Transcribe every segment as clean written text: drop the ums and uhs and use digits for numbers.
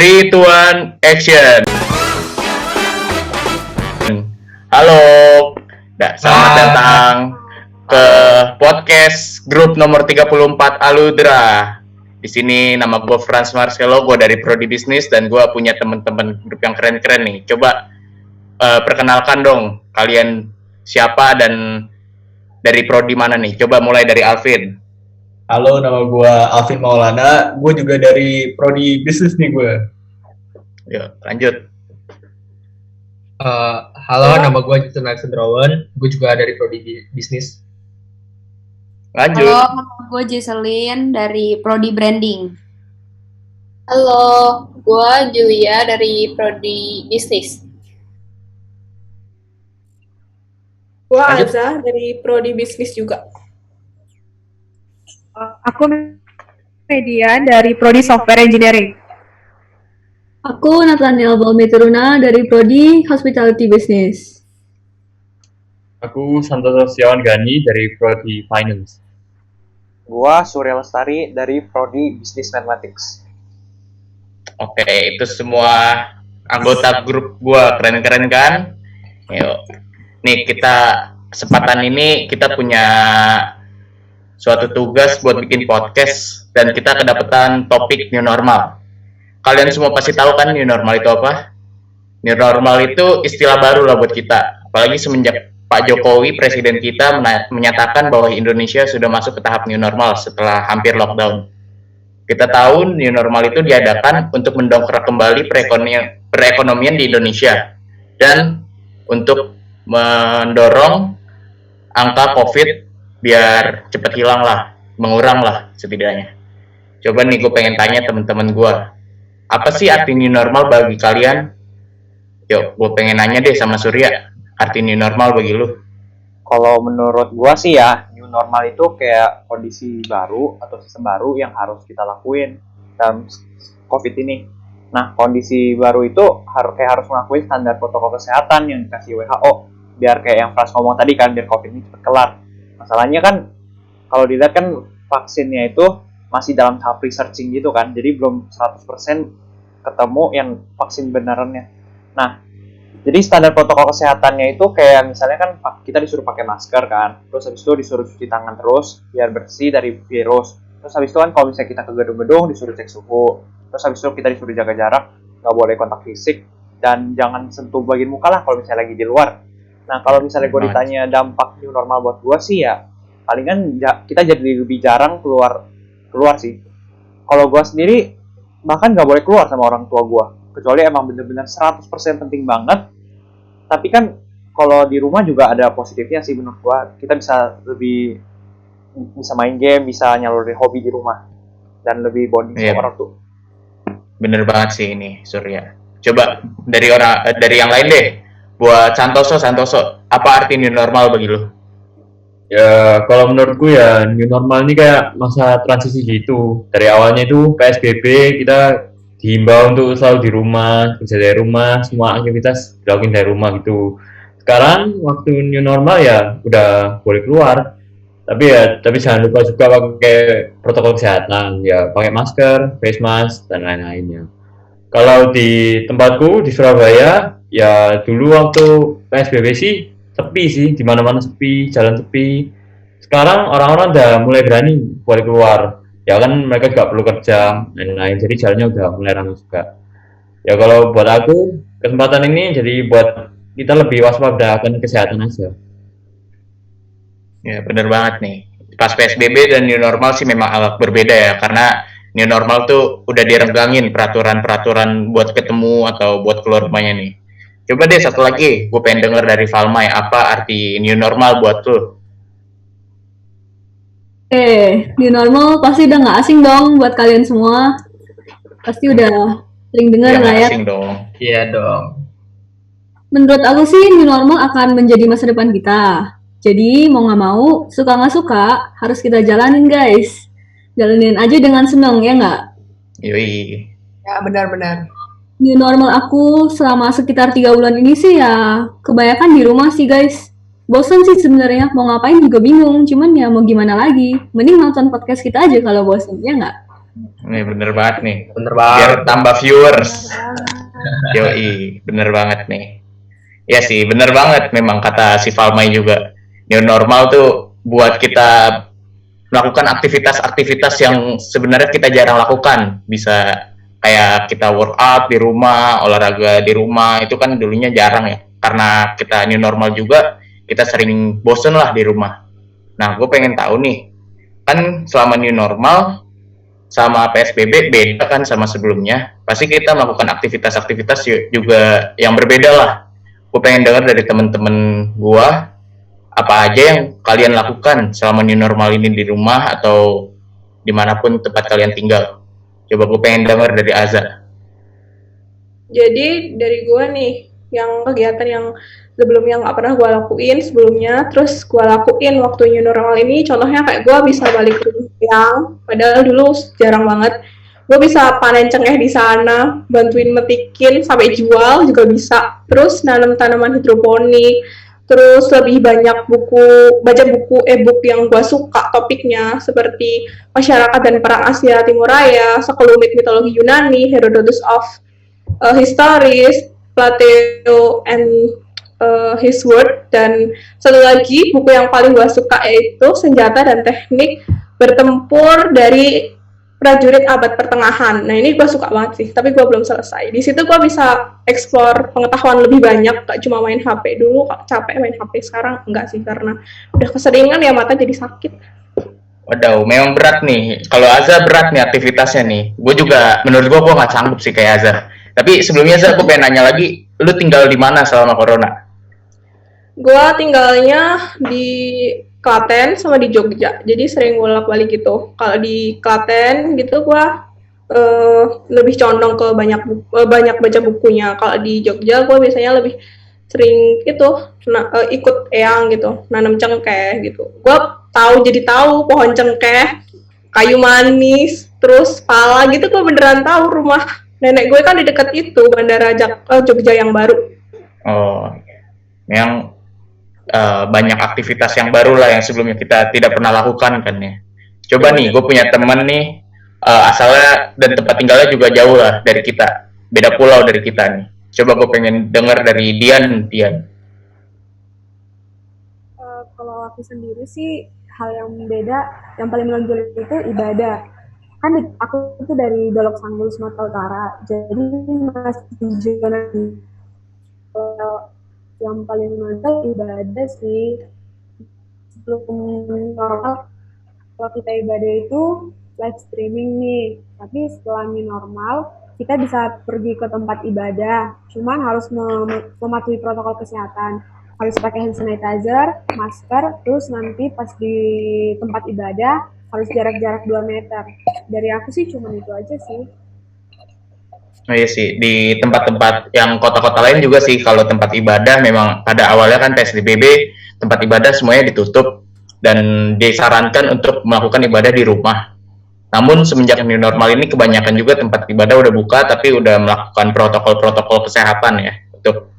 3, 2, 1, action. Halo, selamat datang ke podcast grup nomor 34 Aludra. Di sini nama gue Franz Marcelo, gue dari Prodi Bisnis dan gue punya teman-teman grup yang keren-keren nih. Coba perkenalkan dong kalian siapa dan dari Prodi mana nih? Coba mulai dari Alvin. Halo, nama gue Alvin Maulana. Gue juga dari Prodi Bisnis nih gue. Yuk, lanjut. Halo, nama gue Justin Alexandrawan. Gue juga dari Prodi Bisnis. Lanjut. Halo, nama gue Jesselyn dari Prodi Branding. Halo, gue Julia dari Prodi Bisnis. Gue Aza dari Prodi Bisnis juga. Aku Median dari Prodi Software Engineering. Aku Nathaniel Balmeturuna dari Prodi Hospitality Business. Aku Santoso Setiawan Gani dari Prodi Finance. Gua Surya Lestari dari Prodi Business Mathematics. Oke, itu semua anggota grup gua keren-keren kan? Yuk. Nih kesempatan ini kita punya suatu tugas buat bikin podcast dan kita kedapetan topik new normal. Kalian semua pasti tahu kan new normal itu apa? New normal itu istilah baru lah buat kita. Apalagi semenjak Pak Jokowi, presiden kita, menyatakan bahwa Indonesia sudah masuk ke tahap new normal setelah hampir lockdown. Kita tahu new normal itu diadakan untuk mendongkrak kembali perekonomian di Indonesia dan untuk mendorong angka COVID biar cepat hilang lah, mengurang lah setidaknya. Coba nih gue pengen tanya teman-teman gue, apa sih arti new normal bagi kalian? Yuk, gue pengen nanya deh sama Surya, arti new normal bagi lu? Kalau menurut gua sih ya, new normal itu kayak kondisi baru atau sistem baru yang harus kita lakuin dalam COVID ini. Nah, kondisi baru itu harus mengakui standar protokol kesehatan yang dikasih WHO, biar kayak yang Frans ngomong tadi kan, biar COVID ini cepat kelar. Masalahnya kan, kalau dilihat kan vaksinnya itu masih dalam tahap researching gitu kan, jadi belum 100% ketemu yang vaksin benerannya. Nah, jadi standar protokol kesehatannya itu kayak misalnya kan kita disuruh pakai masker kan, terus habis itu disuruh cuci tangan terus biar bersih dari virus. Terus habis itu kan kalau misalnya kita ke gedung-gedung disuruh cek suhu, terus habis itu kita disuruh jaga jarak, nggak boleh kontak fisik, dan jangan sentuh bagian muka lah kalau misalnya lagi di luar. Nah, kalau misalnya gue ditanya dampak new normal buat gue sih ya, palingan kita jadi lebih jarang keluar sih. Kalau gue sendiri bahkan nggak boleh keluar sama orang tua gue, kecuali emang bener-bener 100% penting banget. Tapi kan kalau di rumah juga ada positifnya sih menurut gue. Kita bisa main game, bisa nyalurin hobi di rumah, dan lebih bonding sama orang tuh. Bener banget sih ini Surya. Coba dari yang lain deh. Buat Santoso, apa arti new normal bagi lu? Ya, kalau menurutku ya new normal ini kayak masa transisi gitu. Dari awalnya itu PSBB, kita dihimbau untuk selalu di rumah, kerja dari rumah, semua aktivitas dilakukan dari rumah gitu. Sekarang waktu new normal ya udah boleh keluar. Tapi jangan lupa juga pakai protokol kesehatan, ya pakai masker, face mask dan lain-lainnya. Kalau di tempatku di Surabaya, ya dulu waktu PSBB sih sepi sih, di mana-mana sepi, jalan sepi. Sekarang orang-orang udah mulai berani boleh keluar. Ya kan mereka juga perlu kerja dan lain-lain, jadi jalannya udah mulai ramai juga. Ya kalau buat aku, kesempatan ini jadi buat kita lebih waspada akan kesehatan aja. Ya bener banget nih. Pas PSBB dan new normal sih memang agak berbeda ya, karena new normal tuh udah direnggangin peraturan-peraturan buat ketemu atau buat keluar rumahnya nih. Coba deh satu lagi, gue pengen denger dari Valmai, apa arti new normal buat lu? New normal pasti udah nggak asing dong buat kalian semua. Pasti udah sering dengar lah ya. Asing dong. Iya dong. Menurut aku sih new normal akan menjadi masa depan kita. Jadi mau nggak mau, suka nggak suka, harus kita jalanin guys. Jalanin aja dengan senang, ya nggak? Yoi. Ya, benar-benar. New normal aku selama sekitar 3 bulan ini sih ya kebanyakan di rumah sih guys. Bosan sih sebenarnya, mau ngapain juga bingung. Cuman ya mau gimana lagi. Mending nonton podcast kita aja kalau bosan, ya nggak? Nih bener banget nih. Bener Biar banget. tambah viewers. Yoi, bener banget nih. Ya sih, bener banget memang kata si Falmai juga. New normal tuh buat kita melakukan aktivitas-aktivitas yang sebenarnya kita jarang lakukan. Bisa kayak kita workout di rumah, olahraga di rumah, itu kan dulunya jarang ya. Karena kita new normal juga, kita sering bosen lah di rumah. Nah, gue pengen tahu nih, kan selama new normal sama PSBB beda kan sama sebelumnya. Pasti kita melakukan aktivitas-aktivitas juga yang berbeda lah. Gue pengen dengar dari temen-temen gue, apa aja yang kalian lakukan selama new normal ini di rumah atau dimanapun tempat kalian tinggal. Coba gue pengen dengar dari Aza. Jadi dari gue nih, yang kegiatan yang sebelumnya nggak pernah gue lakuin sebelumnya, terus gue lakuin waktu new normal ini, contohnya kayak gue bisa balik ke yang, padahal dulu jarang banget. Gue bisa panen cengkeh di sana, bantuin metikin sampai jual juga bisa. Terus nanam tanaman hidroponik, terus lebih banyak baca buku e-book yang gue suka topiknya seperti masyarakat dan perang Asia Timur Raya, sekelumit mitologi Yunani, Herodotus of Historis, Plato and His Word, dan satu lagi buku yang paling gue suka yaitu Senjata dan Teknik Bertempur dari Prajurit Abad Pertengahan. Nah ini gue suka banget sih, tapi gue belum selesai. Di situ gue bisa explore pengetahuan lebih banyak, gak cuma main HP. Dulu capek main HP, sekarang enggak sih karena udah keseringan ya mata jadi sakit. Waduh, memang berat nih. Kalau Aza berat nih aktivitasnya nih. Gue juga, menurut gue nggak sanggup sih kayak Aza. Tapi sebelumnya Aza, gue pengen nanya lagi, lu tinggal di mana selama corona? Gue tinggalnya di Klaten sama di Jogja, jadi sering bolak-balik gitu. Kalau di Klaten gitu gue lebih condong ke banyak baca bukunya. Kalau di Jogja gue biasanya lebih sering itu ikut eyang gitu, nanam cengkeh gitu. Gue jadi tahu pohon cengkeh, kayu manis, terus pala gitu. Gue beneran tahu rumah nenek gue kan di dekat itu, Bandara Jogja yang baru. Oh, yang banyak aktivitas yang baru lah yang sebelumnya kita tidak pernah lakukan kan ya. Coba nih, gue punya teman nih, asalnya dan tempat tinggalnya juga jauh lah dari kita, beda pulau dari kita nih. Coba gue pengen dengar dari Dian. Kalau aku sendiri sih hal yang beda, yang paling menonjol itu ibadah. Kan aku itu dari Dolok Sanggul, Sumatera Utara, jadi masih di zona yang paling menonjol ibadah sih. Sebelum normal, kalau kita ibadah itu live streaming nih, tapi setelah new normal kita bisa pergi ke tempat ibadah, cuman harus mematuhi protokol kesehatan, harus pakai hand sanitizer, masker, terus nanti pas di tempat ibadah harus jarak-jarak 2 meter. Dari aku sih cuma itu aja sih. Oh iya sih, di tempat-tempat yang kota-kota lain juga sih, kalau tempat ibadah memang pada awalnya kan PSBB, tempat ibadah semuanya ditutup dan disarankan untuk melakukan ibadah di rumah. Namun semenjak new normal ini kebanyakan juga tempat ibadah udah buka tapi udah melakukan protokol-protokol kesehatan ya untuk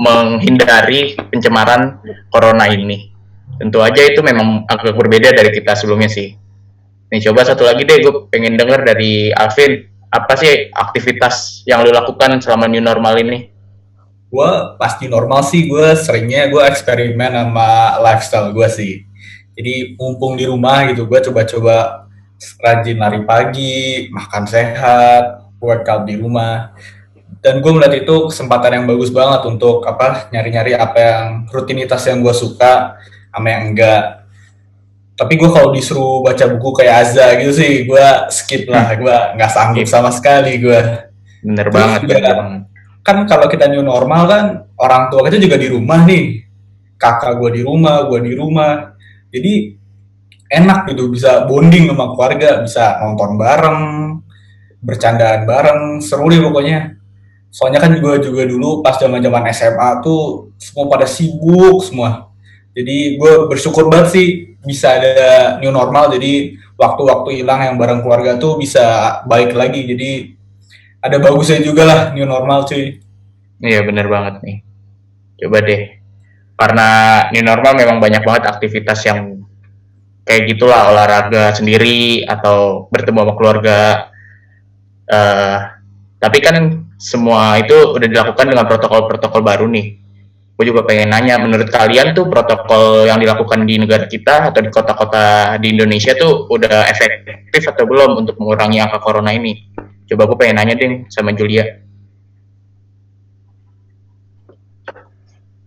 menghindari pencemaran corona ini. Tentu aja itu memang agak berbeda dari kita sebelumnya sih. Nih coba satu lagi deh, gue pengen denger dari Alvin, apa sih aktivitas yang lu lakukan selama new normal ini? Gue pasti normal sih, gue seringnya gue eksperimen sama lifestyle gue sih. Jadi mumpung di rumah gitu, gue coba-coba rajin lari pagi, makan sehat, workout di rumah. Dan gue melihat itu kesempatan yang bagus banget untuk nyari-nyari apa yang rutinitas yang gue suka sama yang enggak. Tapi gue kalau disuruh baca buku kayak Aza gitu sih, gue skip lah, gue nggak sanggup sama sekali gue. Bener Terus banget. juga, kan kalau kita new normal kan orang tua kita juga di rumah nih, kakak gue di rumah, jadi enak gitu, bisa bonding sama keluarga, bisa nonton bareng, bercandaan bareng, seru deh pokoknya. Soalnya kan gue juga dulu pas zaman SMA tuh semua pada sibuk semua. Jadi gue bersyukur banget sih bisa ada new normal, jadi waktu-waktu hilang yang bareng keluarga tuh bisa balik lagi. Jadi ada bagusnya juga lah new normal cuy. Iya bener banget nih. Coba deh, karena new normal memang banyak banget aktivitas yang kayak gitulah, olahraga sendiri atau bertemu sama keluarga. Tapi kan semua itu udah dilakukan dengan protokol-protokol baru nih. Gue juga pengen nanya, menurut kalian tuh protokol yang dilakukan di negara kita atau di kota-kota di Indonesia tuh udah efektif atau belum untuk mengurangi angka corona ini? Coba gue pengen nanya deh sama Julia.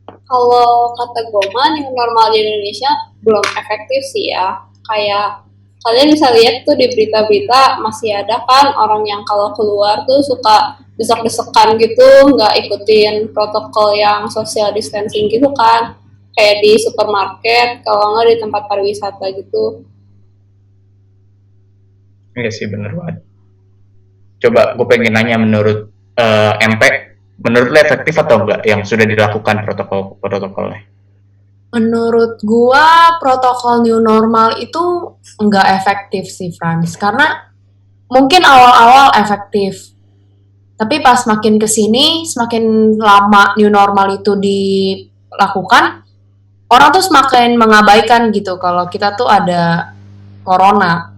Kalau kata gue mah new normal di Indonesia belum efektif sih ya. Kayak kalian bisa lihat tuh di berita-berita masih ada kan orang yang kalau keluar tuh suka desek-desekan gitu, nggak ikutin protokol yang social distancing gitu kan. Kayak di supermarket, kalau nggak di tempat pariwisata gitu. Iya sih, bener banget. Coba gue pengen nanya menurut MP, menurut lo efektif atau enggak yang sudah dilakukan protokol-protokolnya? Menurut gua protokol new normal itu nggak efektif sih Frans, karena mungkin awal-awal efektif, tapi pas makin kesini semakin lama new normal itu dilakukan, orang tuh semakin mengabaikan gitu kalau kita tuh ada corona,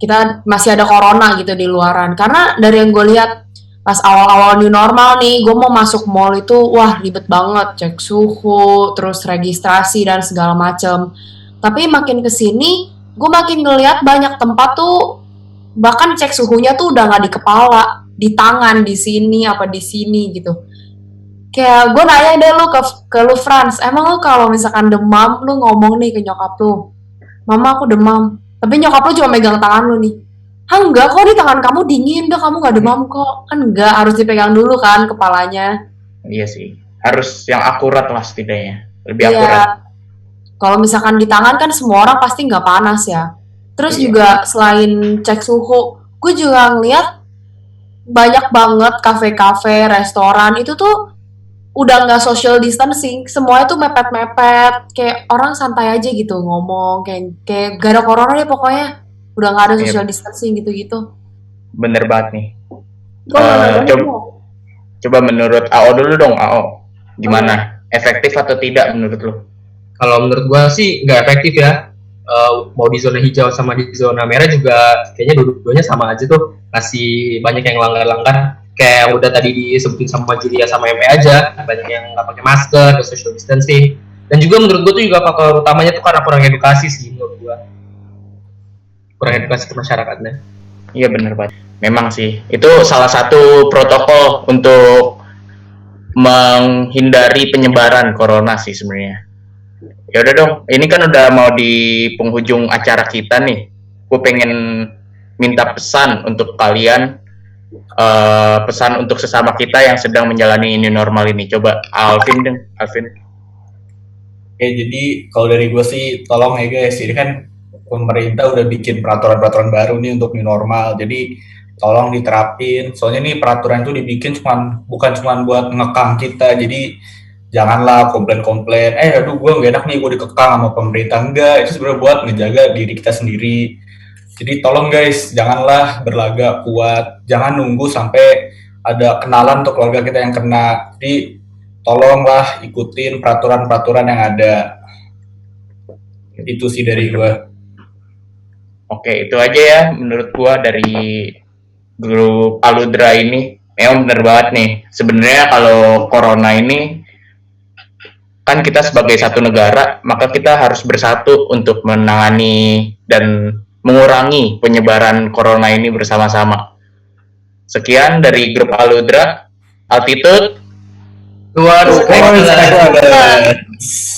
kita masih ada corona gitu di luaran. Karena dari yang gue lihat pas awal-awal new normal nih, gue mau masuk mall itu wah ribet banget, cek suhu, terus registrasi dan segala macem. Tapi makin kesini, gue makin ngeliat banyak tempat tuh bahkan cek suhunya tuh udah nggak di kepala, di tangan, di sini apa di sini gitu. Kayak gue nanya deh lu ke lu Frans, emang lu kalau misalkan demam lu ngomong nih ke nyokap lu, mama aku demam, tapi nyokap lu cuma megang tangan lu nih. Hah enggak kok, di tangan kamu dingin, dah kamu gak demam kok. Kan enggak, harus dipegang dulu kan kepalanya. Iya sih, harus yang akurat lah setidaknya, lebih Iya. akurat. Kalau misalkan di tangan kan semua orang pasti nggak panas ya. Terus Iya. juga selain cek suhu, gue juga ngeliat banyak banget kafe-kafe, restoran itu tuh udah nggak social distancing, semua itu mepet-mepet, kayak orang santai aja gitu ngomong, kayak gak ada corona deh pokoknya, udah nggak ada Iya. social distancing gitu-gitu. Bener banget nih. Gue mau nambahin coba, mau. coba menurut AO dulu dong, AO. Gimana? Efektif atau tidak menurut lo? Kalau menurut gua sih nggak efektif ya. Mau di zona hijau sama di zona merah juga kayaknya dua-duanya sama aja tuh, masih banyak yang langgar-langgar. Kayak yang udah tadi disebutin sama Julia sama MP aja, banyak yang nggak pakai masker, nggak social distancing. Dan juga menurut gua tuh juga faktor utamanya tuh karena kurang edukasi sih menurut gua. Kurang edukasi ke masyarakatnya. Iya bener banget. Memang sih, itu salah satu protokol untuk menghindari penyebaran corona sih sebenarnya. Ya udah dong, ini kan udah mau di penghujung acara kita nih. Gue pengen minta pesan untuk kalian, pesan untuk sesama kita yang sedang menjalani new normal ini. Coba Alvin dong, Alvin. Oke, jadi kalau dari gue sih tolong ya guys, ini kan pemerintah udah bikin peraturan-peraturan baru nih untuk new normal. Jadi tolong diterapin. Soalnya nih peraturan itu dibikin bukan cuma buat ngekang kita. Jadi janganlah komplain-komplain. Aduh gue gak enak nih gue dikekang sama pemerintah. Enggak, itu sebenarnya buat ngejaga diri kita sendiri. Jadi tolong guys, janganlah berlagak kuat. Jangan nunggu sampai ada kenalan untuk keluarga kita yang kena. Jadi tolonglah ikutin peraturan-peraturan yang ada. Itu sih dari gue. Oke, itu aja ya menurut gua dari grup Aludra ini. Memang bener banget nih. Sebenarnya kalau corona ini kan kita sebagai satu negara, maka kita harus bersatu untuk menangani dan mengurangi penyebaran corona ini bersama-sama. Sekian dari grup Aludra. Altitude. Luar Luar biasa. biasa.